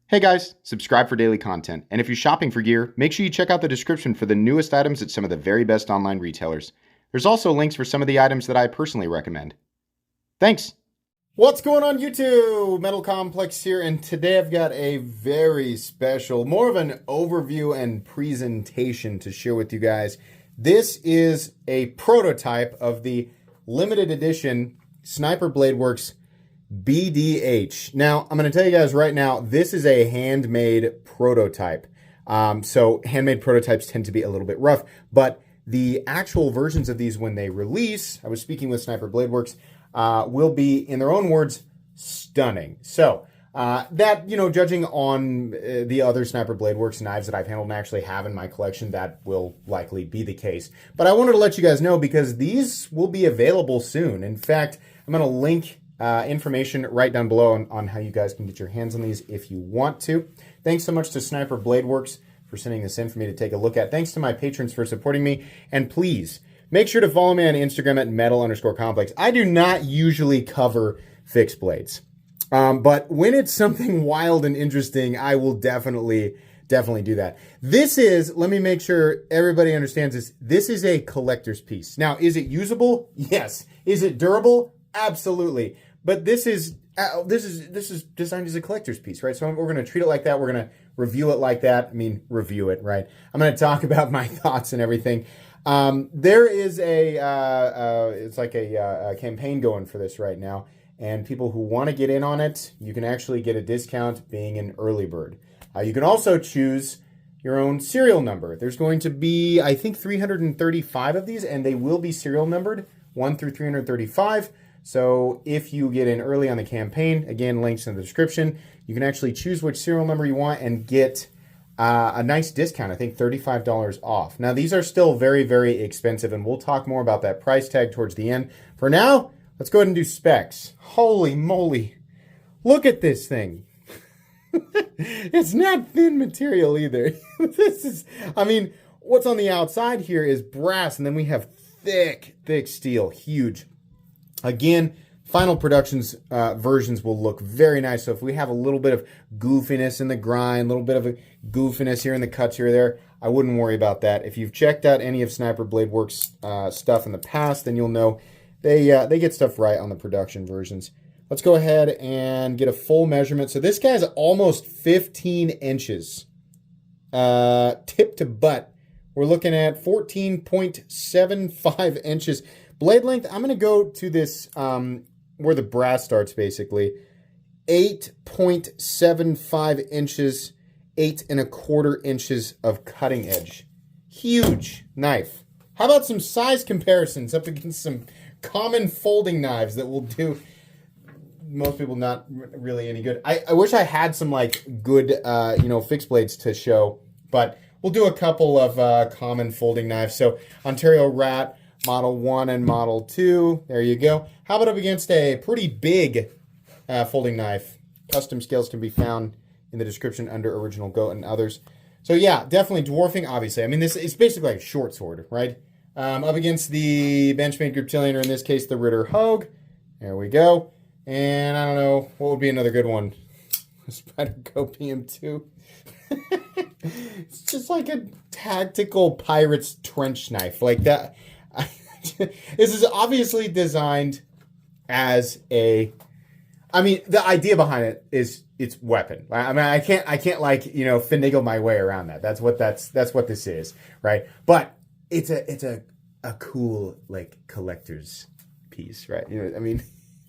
Hey guys, subscribe for daily content. And if you're shopping for gear, make sure you check out the description for the newest items at some of the very best online retailers. There's also links for some of the items that I personally recommend. Thanks! What's going on YouTube? Metal Complex here, and today I've got a very special, more of an overview and presentation to share with you guys. This is a prototype of the limited edition Sniper Bladeworks BDH. Now, I'm going to tell you guys right now, this is a handmade prototype. So handmade prototypes tend to be a little bit rough, but the actual versions of these when they release, I was speaking with Sniper Bladeworks, will be, in their own words, stunning. So that, judging on the other Sniper Bladeworks knives that I've handled and actually have in my collection, that will likely be the case. But I wanted to let you guys know because these will be available soon. In fact, I'm going to link information right down below on how you guys can get your hands on these if you want to. Thanks so much to Sniper Bladeworks for sending this in for me to take a look at. Thanks to my patrons for supporting me. And please, make sure to follow me on Instagram at metal_complex. I do not usually cover fixed blades. But when it's something wild and interesting, I will definitely do that. This is, let me make sure everybody understands this. This is a collector's piece. Now, is it usable? Yes. Is it durable? Absolutely. But this is designed as a collector's piece, right? So we're going to treat it like that. We're going to review it like that. I mean, review it, right? I'm going to talk about my thoughts and everything. There is it's like a campaign going for this right now. And people who want to get in on it, you can actually get a discount being an early bird. You can also choose your own serial number. There's going to be, I think, 335 of these, and they will be serial numbered, 1 through 335. So if you get in early on the campaign, again, links in the description, you can actually choose which serial number you want and get a nice discount, I think $35 off. Now, these are still very, very expensive, and we'll talk more about that price tag towards the end. For now, let's go ahead and do specs. Holy moly. Look at this thing. It's not thin material either. What's on the outside here is brass, and then we have thick steel, huge. Again, final productions versions will look very nice. So if we have a little bit of goofiness in the grind, a little bit of a goofiness here in the cuts here or there, I wouldn't worry about that. If you've checked out any of Sniper Bladeworks stuff in the past, then you'll know they get stuff right on the production versions. Let's go ahead and get a full measurement. So this guy's almost 15 inches tip to butt. We're looking at 14.75 inches. Blade length, I'm going to go to this, where the brass starts basically. 8.75 inches, 8¼ inches of cutting edge. Huge knife. How about some size comparisons up against some common folding knives that will do most people not really any good. I wish I had some good, fixed blades to show, but we'll do a couple of common folding knives. So Ontario Rat, Model 1 and Model 2. There you go. How about up against a pretty big folding knife? Custom scales can be found in the description under Original Goat and others. So yeah, definitely dwarfing, obviously. I mean, this is basically like a short sword, right? Up against the Benchmade Griptilian, or in this case, the Ritter Hogue. There we go. And I don't know, what would be another good one? Spyderco PM2. It's just like a tactical pirate's trench knife. Like that. This is obviously designed as the idea behind it is it's weapon. I mean, I can't finagle my way around that. That's what this is, right? But it's a cool collector's piece, right?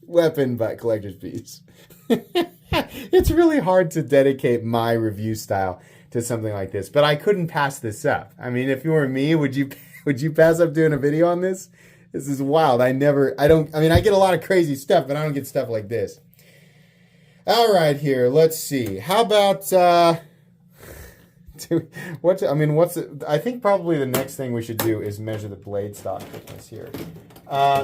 Weapon but collector's piece. It's really hard to dedicate my review style to something like this, but I couldn't pass this up. I mean, if you were me, would you pass up doing a video on this? This is wild. I get a lot of crazy stuff, but I don't get stuff like this. All right, here, let's see. How about, I think probably the next thing we should do is measure the blade stock thickness here.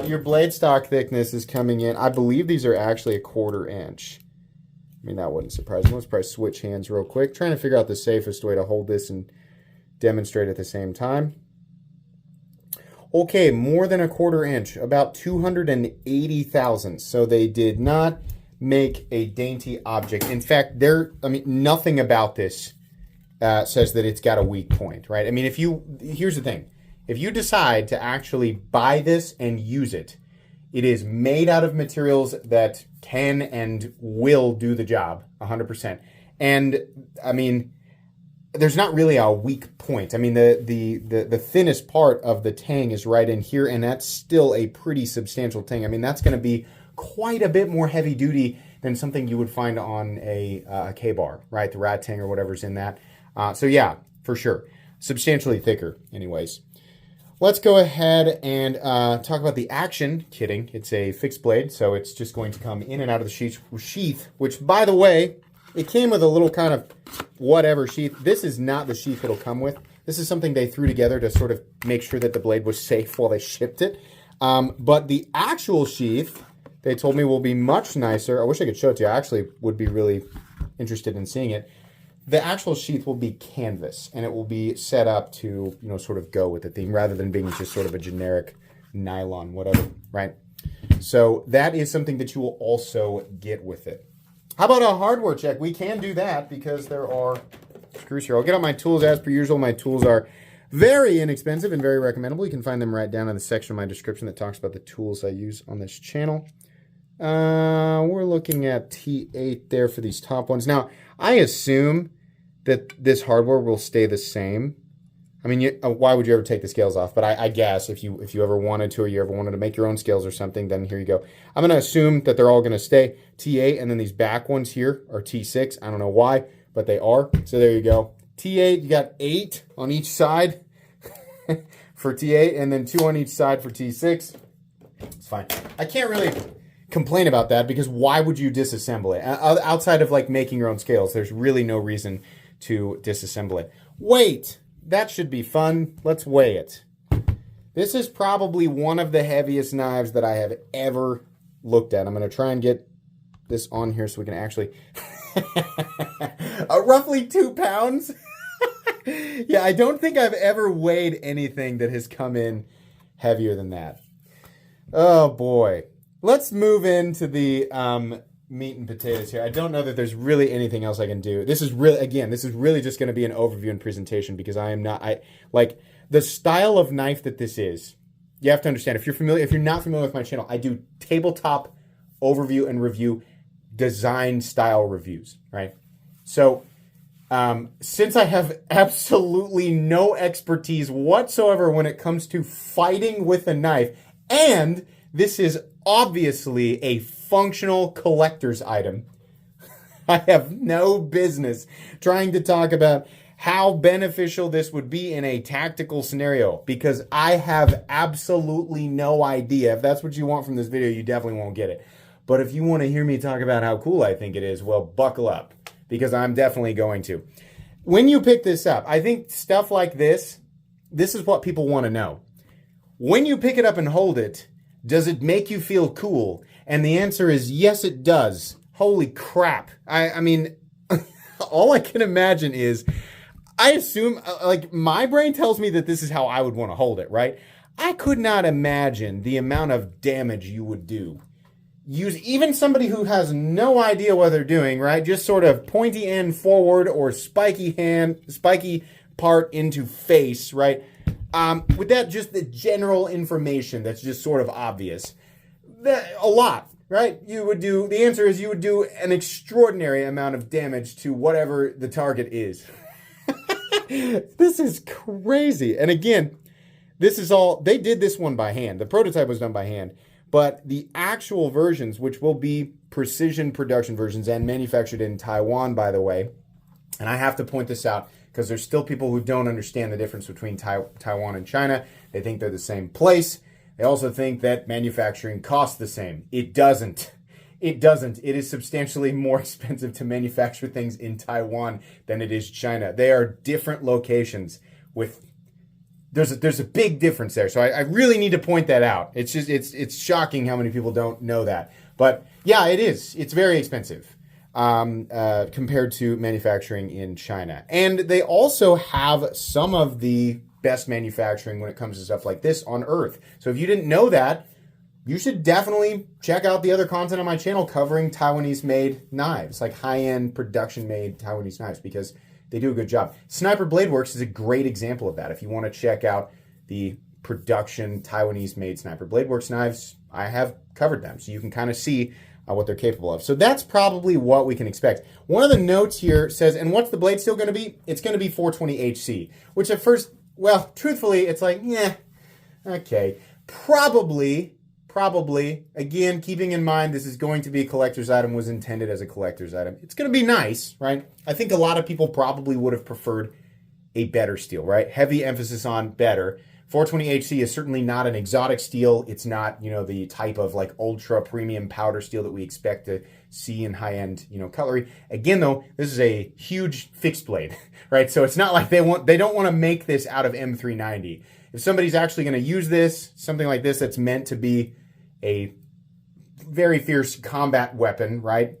Your blade stock thickness is coming in, I believe these are actually 1/4 inch. I mean, that wouldn't surprise me. Let's probably switch hands real quick. Trying to figure out the safest way to hold this and demonstrate at the same time. Okay, more than 1/4 inch, about 280 thousandths. So they did not make a dainty object. In fact, nothing about this says that it's got a weak point, right? I mean, here's the thing. If you decide to actually buy this and use it, it is made out of materials that can and will do the job 100%. And I mean, there's not really a weak point. I mean, the thinnest part of the tang is right in here, and that's still a pretty substantial tang. I mean, that's going to be quite a bit more heavy duty than something you would find on a K-bar, right? The rat tang or whatever's in that. So yeah, for sure. Substantially thicker anyways. Let's go ahead and talk about the action. Kidding. It's a fixed blade, so it's just going to come in and out of the sheath, which, by the way, it came with a little kind of whatever sheath. This is not the sheath it'll come with. This is something they threw together to sort of make sure that the blade was safe while they shipped it. But the actual sheath, they told me, will be much nicer. I wish I could show it to you. I actually would be really interested in seeing it. The actual sheath will be canvas, and it will be set up to, sort of go with the theme rather than being just sort of a generic nylon, whatever, right? So that is something that you will also get with it. How about a hardware check? We can do that because there are screws here. I'll get out my tools as per usual. My tools are very inexpensive and very recommendable. You can find them right down in the section of my description that talks about the tools I use on this channel. We're looking at T8 there for these top ones. Now, I assume that this hardware will stay the same. I mean, why would you ever take the scales off? But I guess if you ever wanted to, or you ever wanted to make your own scales or something, then here you go. I'm going to assume that they're all going to stay T8, and then these back ones here are T6. I don't know why, but they are. So there you go. T8, you got 8 on each side for T8, and then 2 on each side for T6. It's fine. I can't really complain about that because why would you disassemble it? Outside of like making your own scales, there's really no reason to disassemble it. Wait! That should be fun. Let's weigh it. This is probably one of the heaviest knives that I have ever looked at. I'm going to try and get this on here so we can actually... roughly 2 pounds. Yeah, I don't think I've ever weighed anything that has come in heavier than that. Oh, boy. Let's move into the meat and potatoes here. I don't know that there's really anything else I can do. This is really just going to be an overview and presentation because like the style of knife that this is. You have to understand, if you're not familiar with my channel, I do tabletop overview and review design style reviews, right? So since I have absolutely no expertise whatsoever when it comes to fighting with a knife, and this is obviously a functional collector's item, I have no business trying to talk about how beneficial this would be in a tactical scenario because I have absolutely no idea. If that's what you want from this video, you definitely won't get it. But if you want to hear me talk about how cool I think it is, well, buckle up because I'm definitely going to. When you pick this up, I think stuff like this is what people want to know. When you pick it up and hold it, does it make you feel cool? And the answer is yes, it does. Holy crap. I mean, all I can imagine is, I assume, like, my brain tells me that this is how I would want to hold it, right? I could not imagine the amount of damage you would do. Use even somebody who has no idea what they're doing, right? Just sort of pointy end forward or spiky part into face, right? With that, just the general information that's just sort of obvious. A lot, right? The answer is you would do an extraordinary amount of damage to whatever the target is. This is crazy. And again, they did this one by hand. The prototype was done by hand. But the actual versions, which will be precision production versions and manufactured in Taiwan, by the way, and I have to point this out because there's still people who don't understand the difference between Taiwan and China. They think they're the same place. They also think that manufacturing costs the same. It doesn't. It doesn't. It is substantially more expensive to manufacture things in Taiwan than it is China. They are different locations with... There's a big difference there. So I really need to point that out. It's just, it's shocking how many people don't know that. But yeah, it is. It's very expensive compared to manufacturing in China. And they also have some of the best manufacturing when it comes to stuff like this on Earth. So if you didn't know that, you should definitely check out the other content on my channel covering Taiwanese-made knives, like high-end production-made Taiwanese knives, because they do a good job. Sniper Bladeworks is a great example of that. If you want to check out the production Taiwanese-made Sniper Bladeworks knives, I have covered them, so you can kind of see what they're capable of. So that's probably what we can expect. One of the notes here says, and what's the blade steel going to be? It's going to be 420HC, which at first, well, truthfully, it's like, yeah, okay. Probably, again, keeping in mind this is going to be a collector's item, was intended as a collector's item. It's going to be nice, right? I think a lot of people probably would have preferred a better steel, right? Heavy emphasis on better. 420HC is certainly not an exotic steel. It's not, you know, the type of like ultra premium powder steel that we expect to see in high-end, you know, cutlery. Again, though, this is a huge fixed blade, right? So it's not like they don't want to make this out of M390. If somebody's actually going to use this, something like this that's meant to be a very fierce combat weapon, right?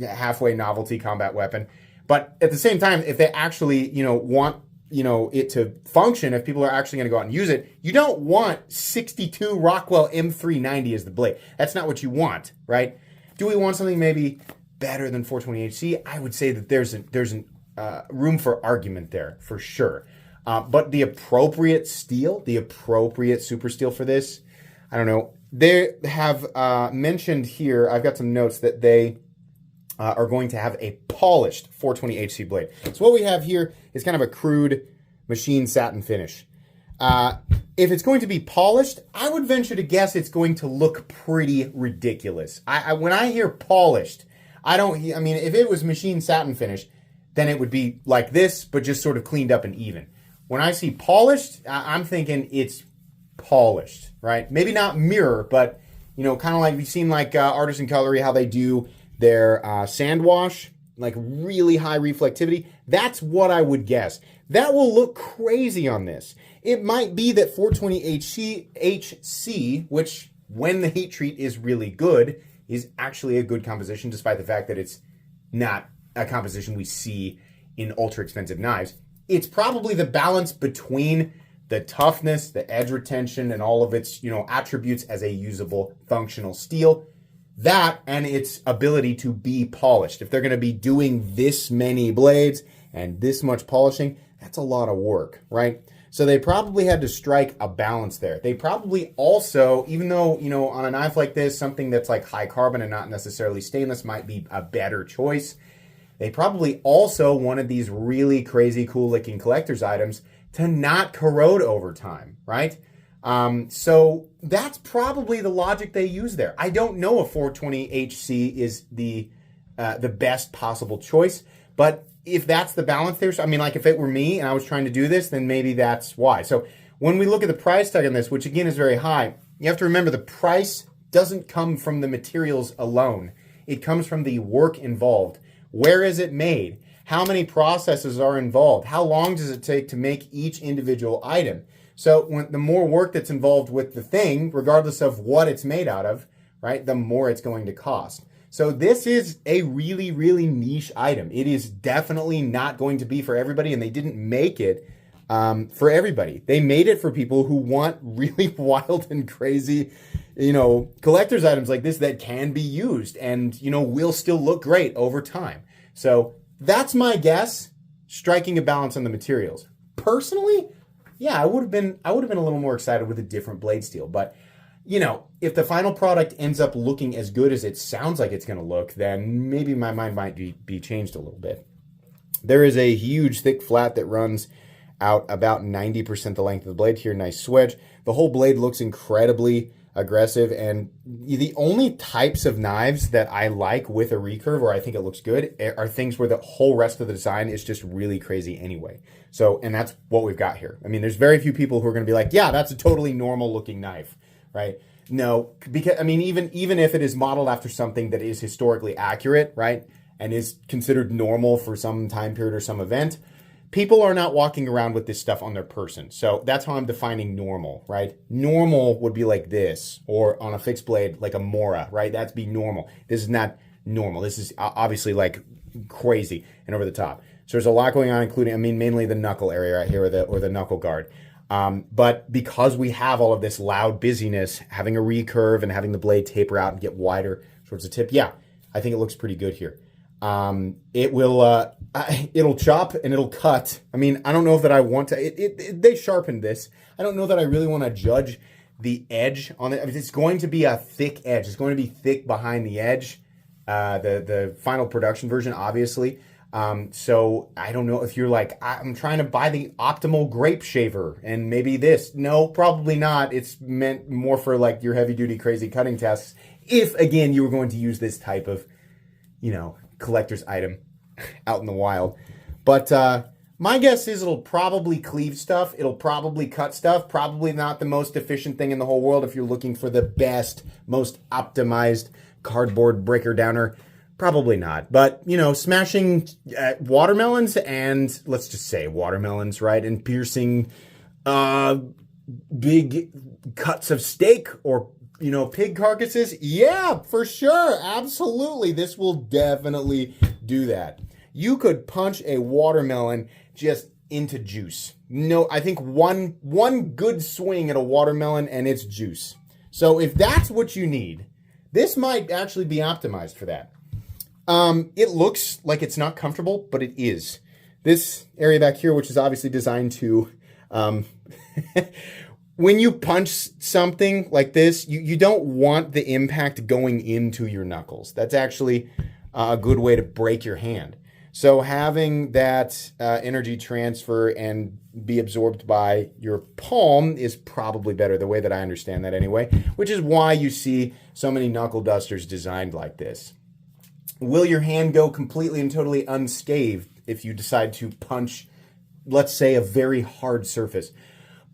Halfway novelty combat weapon. But at the same time, if they actually, you know, want, you know, it to function, if people are actually going to go out and use it, you don't want 62 Rockwell M390 as the blade. That's not what you want, right? Do we want something maybe better than 420HC? I would say that there's room for argument there, for sure. But the appropriate steel, the appropriate super steel for this, I don't know. They have mentioned here, I've got some notes that they are going to have a polished 420HC blade. So what we have here is kind of a crude machine satin finish. If it's going to be polished, I would venture to guess it's going to look pretty ridiculous. When I hear polished, I mean, if it was machine satin finish, then it would be like this, but just sort of cleaned up and even. When I see polished, I'm thinking it's polished, right? Maybe not mirror, but, you know, kind of like you've seen like Artisan Cutlery, how they do their sand wash, like really high reflectivity. That's what I would guess. That will look crazy on this. It might be that 420HC, which when the heat treat is really good, is actually a good composition, despite the fact that it's not a composition we see in ultra expensive knives. It's probably the balance between the toughness, the edge retention, and all of its, you know, attributes as a usable functional steel. That and its ability to be polished. If they're going to be doing this many blades and this much polishing, that's a lot of work, right? So they probably had to strike a balance there. They probably also, even though, you know, on a knife like this, something that's like high carbon and not necessarily stainless might be a better choice, they probably also wanted these really crazy cool looking collector's items to not corrode over time, right? So that's probably the logic they use there. I don't know if 420HC is the best possible choice, but if that's the balance there, so, I mean, like if it were me and I was trying to do this, then maybe that's why. So when we look at the price tag on this, which again is very high, you have to remember the price doesn't come from the materials alone. It comes from the work involved. Where is it made? How many processes are involved? How long does it take to make each individual item? So the more work that's involved with the thing, regardless of what it's made out of, right, the more it's going to cost. So this is a really, really niche item. It is definitely not going to be for everybody, and they didn't make it for everybody. They made it for people who want really wild and crazy, you know, collector's items like this that can be used and, you know, will still look great over time. So that's my guess, striking a balance on the materials. Personally, yeah, I would have been a little more excited with a different blade steel. But, you know, if the final product ends up looking as good as it sounds like it's going to look, then maybe my mind might be changed a little bit. There is a huge thick flat that runs out about 90% the length of the blade here. Nice swedge. The whole blade looks incredibly aggressive, and the only types of knives that I like with a recurve, or I think it looks good, are things where the whole rest of the design is just really crazy anyway. So, and that's what we've got here. I mean, there's very few people who are going to be like, yeah, that's a totally normal looking knife, right? No, because, I mean, even if it is modeled after something that is historically accurate, right, and is considered normal for some time period or some event, people are not walking around with this stuff on their person. So that's how I'm defining normal, right? Normal would be like this, or on a fixed blade, like a Mora, right? That's be normal. This is not normal. This is obviously like crazy and over the top. So there's a lot going on, including, I mean, mainly the knuckle area right here, or the knuckle guard. But because we have all of this loud busyness, having a recurve and having the blade taper out and get wider towards the tip, yeah, I think it looks pretty good here. It'll chop and it'll cut. I mean, I don't know if that I want to, they sharpened this. I don't know that I really want to judge the edge on it. I mean, it's going to be a thick edge. It's going to be thick behind the edge. The final production version, obviously. So I don't know if you're like, I'm trying to buy the optimal grape shaver and maybe this. No, probably not. It's meant more for like your heavy duty, crazy cutting tasks. If again, you were going to use this type of, collector's item out in the wild. But, my guess is it'll probably cleave stuff. It'll probably cut stuff. Probably not the most efficient thing in the whole world if you're looking for the best, most optimized cardboard breaker downer. Probably not. But, smashing watermelons and, let's just say watermelons, right? And piercing big cuts of steak or, pig carcasses. Yeah, for sure. Absolutely. This will definitely do that. You could punch a watermelon just into juice. No, I think one good swing at a watermelon and it's juice. So if that's what you need, this might actually be optimized for that. It looks like it's not comfortable, but it is. This area back here, which is obviously designed to, when you punch something like this, you don't want the impact going into your knuckles. That's actually a good way to break your hand. So having that energy transfer and be absorbed by your palm is probably better, the way that I understand that anyway, which is why you see so many knuckle dusters designed like this. Will your hand go completely and totally unscathed if you decide to punch, let's say, a very hard surface?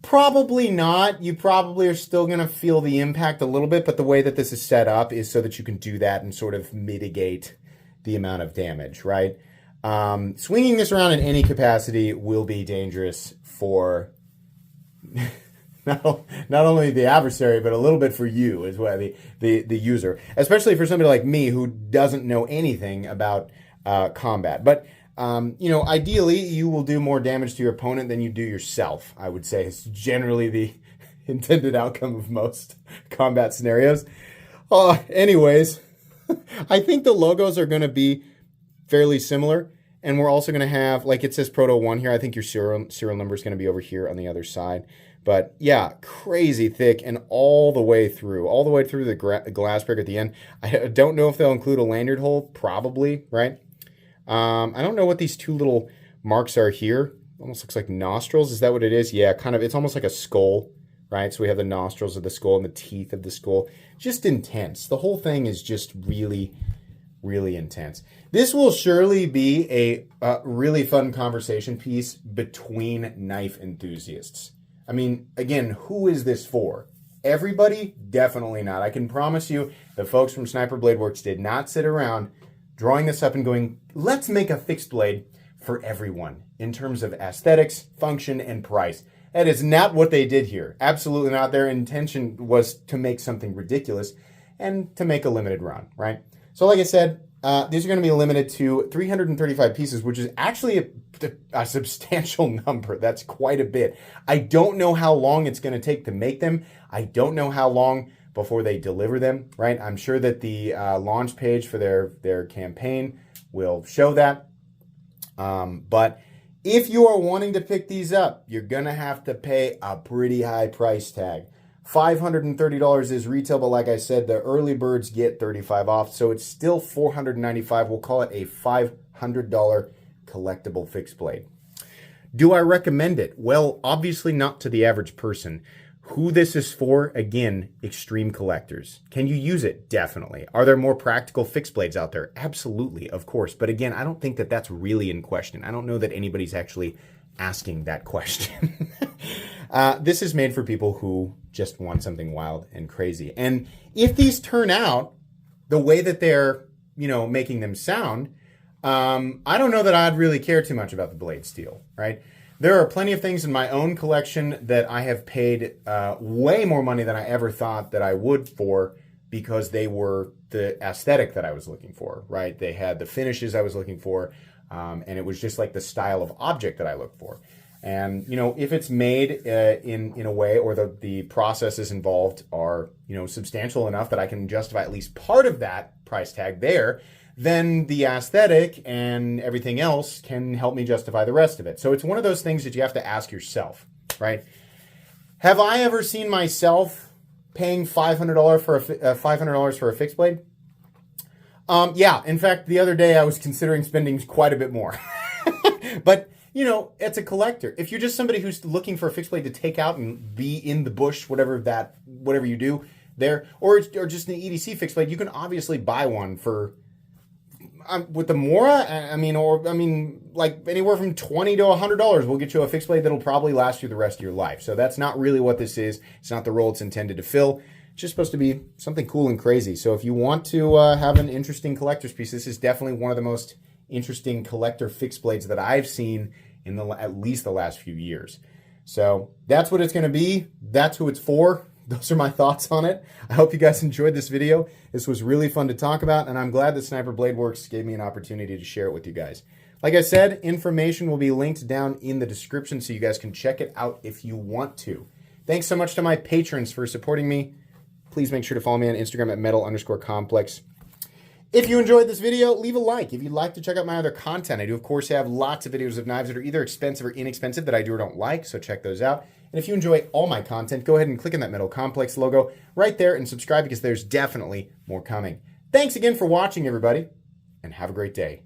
Probably not. You probably are still going to feel the impact a little bit, but the way that this is set up is so that you can do that and sort of mitigate the amount of damage, right? Swinging this around in any capacity will be dangerous for not only the adversary, but a little bit for you as well, the user, especially for somebody like me who doesn't know anything about combat. But, ideally you will do more damage to your opponent than you do yourself, I would say. It's generally the intended outcome of most combat scenarios. Anyways, I think the logos are going to be fairly similar. And we're also going to have, like it says Proto 1 here, I think your serial number is going to be over here on the other side. But yeah, crazy thick and all the way through the glass brick at the end. I don't know if they'll include a lanyard hole, probably, right? I don't know what these two little marks are here. Almost looks like nostrils. Is that what it is? Yeah, kind of. It's almost like a skull, right? So we have the nostrils of the skull and the teeth of the skull. Just intense. The whole thing is just really, really intense. This will surely be a really fun conversation piece between knife enthusiasts. I mean, again, who is this for? Everybody? Definitely not. I can promise you the folks from Sniper Bladeworks did not sit around drawing this up and going, let's make a fixed blade for everyone in terms of aesthetics, function, and price. That is not what they did here. Absolutely not. Their intention was to make something ridiculous and to make a limited run, right? So like I said, these are going to be limited to 335 pieces, which is actually a substantial number. That's quite a bit. I don't know how long it's going to take to make them. I don't know how long before they deliver them, right? I'm sure that the launch page for their campaign will show that. But if you are wanting to pick these up, you're going to have to pay a pretty high price tag. $530 is retail, but like I said, the early birds get 35 off, so it's still $495. We'll call it a $500 collectible fixed blade. Do I recommend it? Well, obviously not to the average person. Who this is for, again, extreme collectors. Can you use it? Definitely. Are there more practical fixed blades out there? Absolutely, of course. But again, I don't think that that's really in question. I don't know that anybody's actually asking that question. This is made for people who just want something wild and crazy. And if these turn out the way that they're, making them sound, I don't know that I'd really care too much about the blade steel, right? There are plenty of things in my own collection that I have paid way more money than I ever thought that I would for, because they were the aesthetic that I was looking for, right? They had the finishes I was looking for, and it was just like the style of object that I look for. And, if it's made in a way, or the processes involved are, substantial enough that I can justify at least part of that price tag there, then the aesthetic and everything else can help me justify the rest of it. So it's one of those things that you have to ask yourself, right? Have I ever seen myself paying $500 for a fixed blade? Yeah. In fact, the other day I was considering spending quite a bit more. But, it's a collector. If you're just somebody who's looking for a fixed blade to take out and be in the bush, whatever you do there, or just an EDC fixed blade, you can obviously buy one for, with the Mora, like anywhere from $20 to $100 will get you a fixed blade that'll probably last you the rest of your life. So that's not really what this is. It's not the role it's intended to fill. It's just supposed to be something cool and crazy. So if you want to have an interesting collector's piece, this is definitely one of the most interesting collector fixed blades that I've seen in at least the last few years. So that's what it's going to be. That's who it's for. Those are my thoughts on it. I hope you guys enjoyed this video. This was really fun to talk about, and I'm glad that Sniper Bladeworks gave me an opportunity to share it with you guys. Like I said, information will be linked down in the description so you guys can check it out if you want to. Thanks so much to my patrons for supporting me. Please make sure to follow me on Instagram at metal_complex. If you enjoyed this video, leave a like. If you'd like to check out my other content, I do, of course, have lots of videos of knives that are either expensive or inexpensive that I do or don't like, so check those out. And if you enjoy all my content, go ahead and click on that Metal Complex logo right there and subscribe, because there's definitely more coming. Thanks again for watching, everybody, and have a great day.